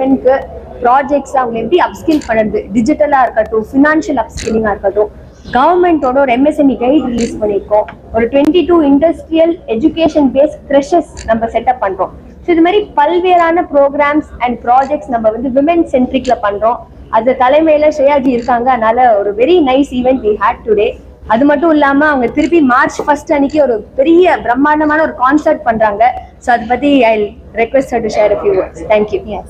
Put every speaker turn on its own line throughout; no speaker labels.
விமென்க்கு projects அவங்க எப்படி upskill பண்ணுறது, டிஜிட்டலாக இருக்கட்டும், ஃபினான்ஷியல் அப்ஸ்கில்லிங்காக இருக்கட்டும், கவர்மெண்ட்டோட ஒரு MSME கைட் ரிலீஸ் பண்ணியிருக்கோம். ஒரு 22 இண்டஸ்ட்ரியல் எஜுகேஷன் பேஸ்ட் க்ரெஷஸ் நம்ம செட்டப் பண்ணுறோம். ஸோ இது மாதிரி பல்வேறான ப்ரோக்ராம்ஸ் அண்ட் ப்ராஜெக்ட்ஸ் நம்ம வந்து விமென் சென்ட்ரிக்ல பண்ணுறோம். அது தலைமையில் ஸ்ரேயாஜி இருக்காங்க. அதனால ஒரு very nice event we had today. அது மட்டும் இல்லாமல் அவங்க திருப்பி March 1 அன்னைக்கு ஒரு பெரிய பிரம்மாண்டமான ஒரு கான்சர்ட் பண்ணுறாங்க. ஸோ அதை பற்றி ஐ request to share a few words. Thank you.
Yes.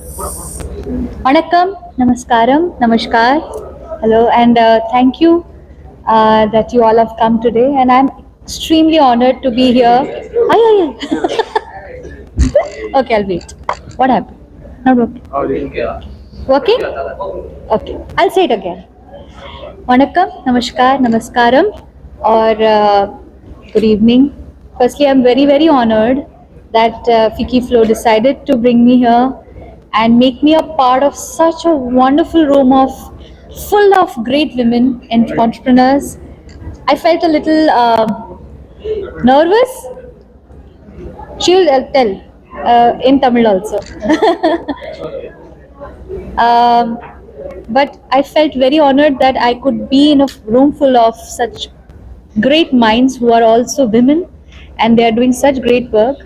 Vanakkam, namaskaram, namaskar. Hello, and thank you that you all have come today, and I'm extremely honored to be here. Ay. Okay, I'll wait. What happened? Not working. Working? Okay, I'll say it again. Vanakkam, namaskar, namaskaram, or good evening. Firstly, I'm very, very honored that FICCI Flow decided to bring me here and make me a part of such a wonderful room of full of great women and entrepreneurs. I felt a little nervous. She will tell in Tamil also. But I felt very honored that I could be in a room full of such great minds who are also women, and they are doing such great work.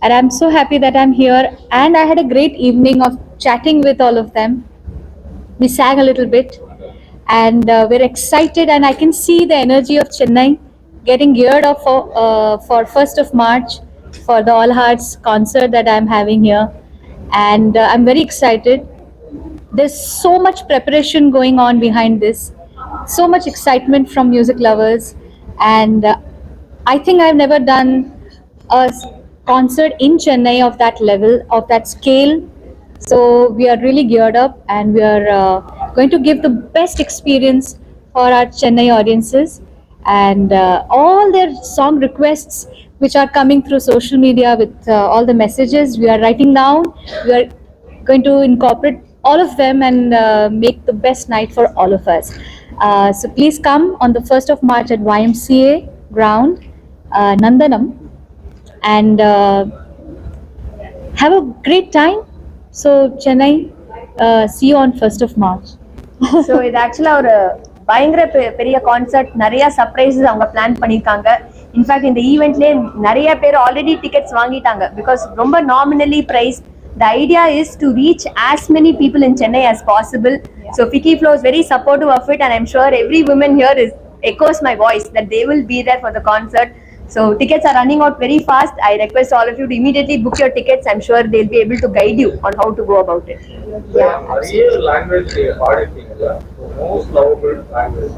And I'm so happy that I'm here, and I had a great evening of chatting with all of them. We sang a little bit, and we're excited, and I can see the energy of Chennai getting geared up for 1st of March for the All Hearts concert that I'm having here. And I'm very excited. There's so much preparation going on behind this, so much excitement from music lovers, and I think I've never done a concert in Chennai of that level, of that scale. So we are really geared up, and we are going to give the best experience for our Chennai audiences. And all their song requests which are coming through social media with all the messages we are writing down, we are going to incorporate all of them and make the best night for all of us. So please come on the 1st of March at YMCA ground, Nandanam, and have a great time. So Chennai, see you on 1st of March.
So இது ஆக்சுவலாக ஒரு பயங்கர பெரிய concert, நிறைய surprises அவங்க plan பண்ணியிருக்காங்க. In fact இந்த ஈவெண்ட்லேயே நிறைய பேர் ஆல்ரெடி டிக்கெட்ஸ் வாங்கிட்டாங்க பிகாஸ் ரொம்ப nominally price. The idea is to reach as many people in Chennai as possible. Yeah. So FICCI Flow is very supportive of it, and I'm sure every woman here echoes my voice that they will be there for the concert. So tickets are running out very fast. I request all of you to immediately book your tickets. I'm sure they'll be able to guide you on how to go about it.
Yeah. Language most lovable language.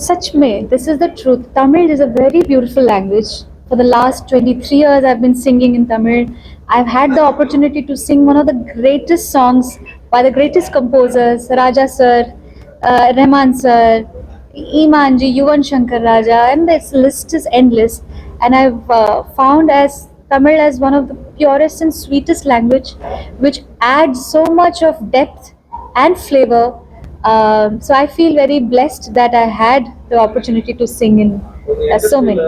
Such may. This is the truth. Tamil is a very beautiful language. For the last 23 years, I've been singing in Tamil. I've had the opportunity to sing one of the greatest songs by the greatest composers, Raja Sir, Rahman Sir, Imanji, Yuvan Shankar Raja, and this list is endless. And I've found as Tamil as one of the purest and sweetest language, which adds so much of depth and flavor. So I feel very blessed that I had the opportunity to sing in so many.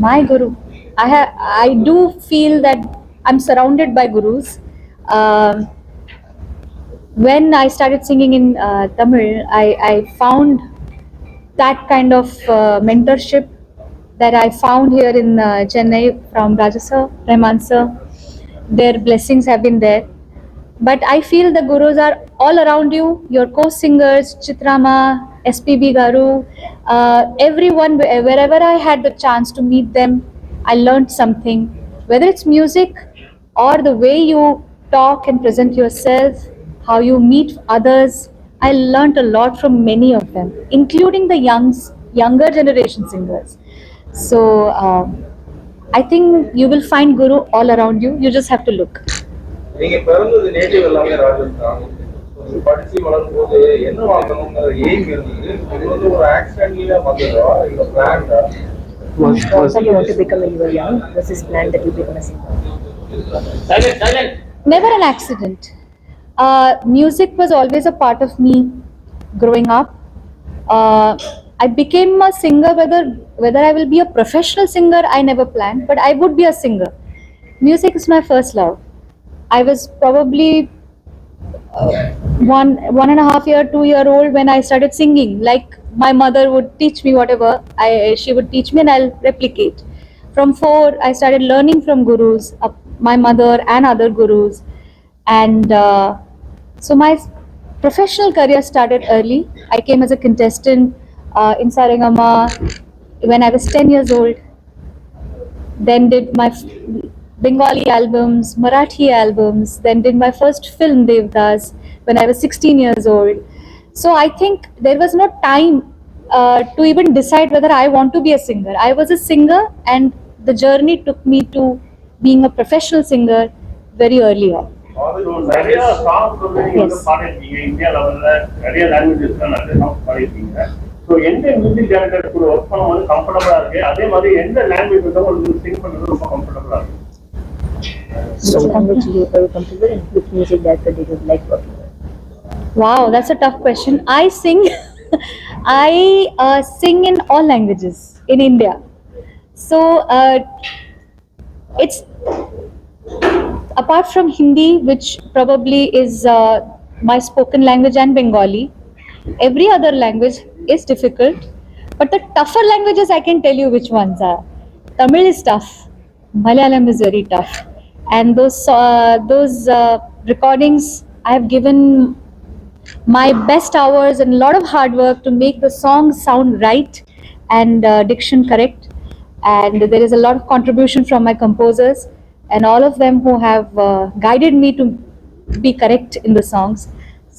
My guru. I do feel that I'm surrounded by gurus. When I started singing in Tamil, I found that kind of mentorship that I found here in Chennai from Raja Sir, Rahman Sir. Their blessings have been there. But I feel the gurus are all around you. Your co-singers, Chitrama, SPB Garu, everyone, wherever I had the chance to meet them, I learned something. Whether it's music or the way you talk and present yourself, how you meet others, I learned a lot from many of them, including the younger generation singers. So I think you will find guru all around you. You just have to look.
நீங்க பிறந்தது native எல்லாமே ராஜஸ்தான். படிச்சு வளரும்போது என்ன வாங்கணும்ங்கிற aim இருந்தது. இது வந்து ஒரு ஆக்சிடென்ட்லியா வந்ததா இல்ல பிளான்டா?
Was you want to become when you were young? Was this planned that you become a singer?
Never an accident. Music was always a part of me growing up. I became a singer. Whether I will be a professional singer, I never planned, but I would be a singer. Music is my first love. I was probably 1.5 year, 2 year old when I started singing. Like my mother would teach me whatever she would teach me, and I'll replicate. From 4, I started learning from gurus, my mother and other gurus, and so my professional career started early. I came as a contestant in Saregama when I was 10 years old. Then did my Bengali albums, Marathi albums, then did my first film Devdas when I was 16 years old. So I think there was no time to even decide whether I want to be a singer. I was a singer, and the journey took me to being a professional singer very early on.
நிறைய songs வந்து நீங்க வந்து
Yes.
பாடிருக்கீங்க India லெவல்ல நிறைய லாங்குவேஜஸ்ல நிறைய songs பாடிருக்கீங்க. So எந்த music director கூட work பண்ண வந்து கம்ஃபர்டபுளா இருக்கு, அதே மாதிரி எந்த லாங்குவேஜ் வந்து உங்களுக்கு சிங் பண்றது ரொம்ப கம்ஃபர்டபுளா இருக்கு?
Which language you are comfortable and which music director did you like working with?
Wow, that's a tough question. I sing, I sing in all languages in India. So it's apart from Hindi, which probably is my spoken language, and Bengali. Every other language is difficult, but the tougher languages I can tell you which ones are. Tamil is tough, Malayalam is very tough, and those recordings I have given my best hours and a lot of hard work to make the songs sound right and diction correct. And there is a lot of contribution from my composers and all of them who have guided me to be correct in the songs.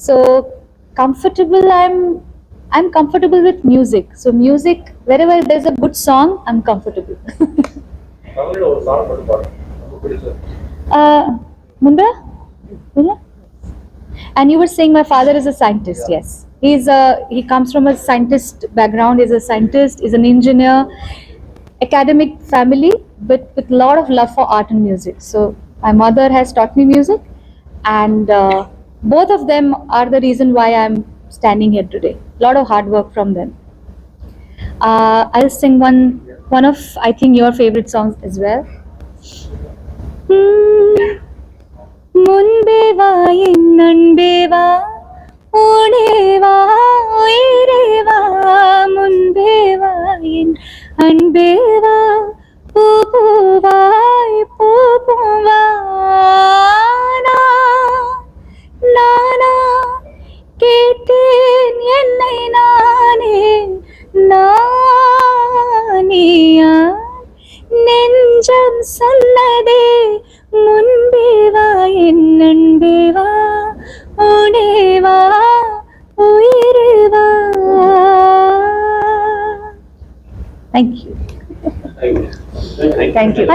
So comfortable, I'm comfortable with music. So music, wherever there's a good song, I'm comfortable.
தமிழ்ல ஒரு song மட்டும் பாருங்க, ரொம்ப பிடிச்சது.
Munda? Munda? And you were saying my father is a scientist. Yes, he comes from a scientist background. He's a scientist. He's an engineer, academic family, but with a lot of love for art and music. So my mother has taught me music, and both of them are the reason why I'm standing here today. A lot of hard work from them. I'll sing one of, I think, your favorite songs as well. முன்பே வா என் அன்பே வா, ஓடே வா உயிரே வா, முன்பே வா என் அன்பே வா, பூ பூவாய் பூ பூவானா, நானா கேட்டேன் என்னை நானே, நானியா நெஞ்சம் சொன்னதே, முன்பே வா என் அன்பே வா, ஓடே வா உயிரே வா. Thank you.
Thank you.
Thank you.